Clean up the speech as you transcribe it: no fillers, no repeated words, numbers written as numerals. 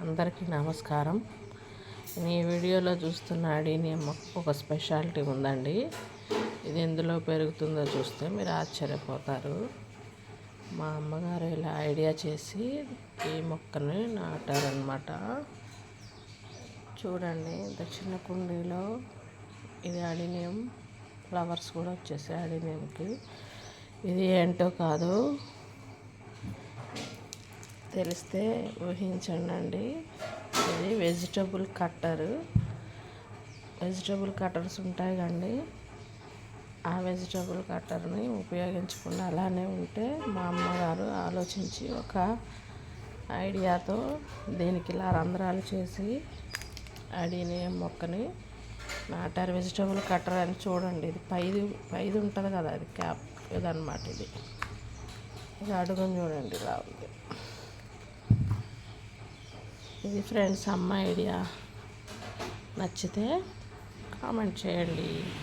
అందరికీ నమస్కారం. ఈ వీడియోలో చూస్తున్న అడీనియం ఒక స్పెషాలిటీ ఉందండి. ఇది ఎందులో పెరుగుతుందో చూస్తే మీరు ఆశ్చర్యపోతారు. మా అమ్మగారు ఇలా ఐడియా చేసి ఈ మొక్కని నాటారనమాట. చూడండి, ఇంత చిన్న కుండీలో ఇది అడీనియం ఫ్లవర్స్ కూడా వచ్చేసాయి. అడీనియంకి ఇది ఏంటో కాదు, తెలిస్తే ఊహించండి. ఇది వెజిటబుల్ కట్టర్స్ ఉంటాయి కండి. ఆ వెజిటబుల్ కట్టర్ని ఉపయోగించకుండా అలానే ఉంటే మా అమ్మగారు ఆలోచించి ఒక ఐడియాతో దీనికి ఇలా రంధ్రాలు చేసి అడీనియం మొక్కని నాటారు. వెజిటబుల్ కట్టర్ అని చూడండి, ఇది పైది ఉంటుంది కదా, అది క్యాప్ ఇదన్నమాట. ఇది అడుగుని చూడండి ఇలా ఉంది. ఇది ఫ్రెండ్స్, అమ్మ ఐడియా. నచ్చితే కామెంట్ చేయండి.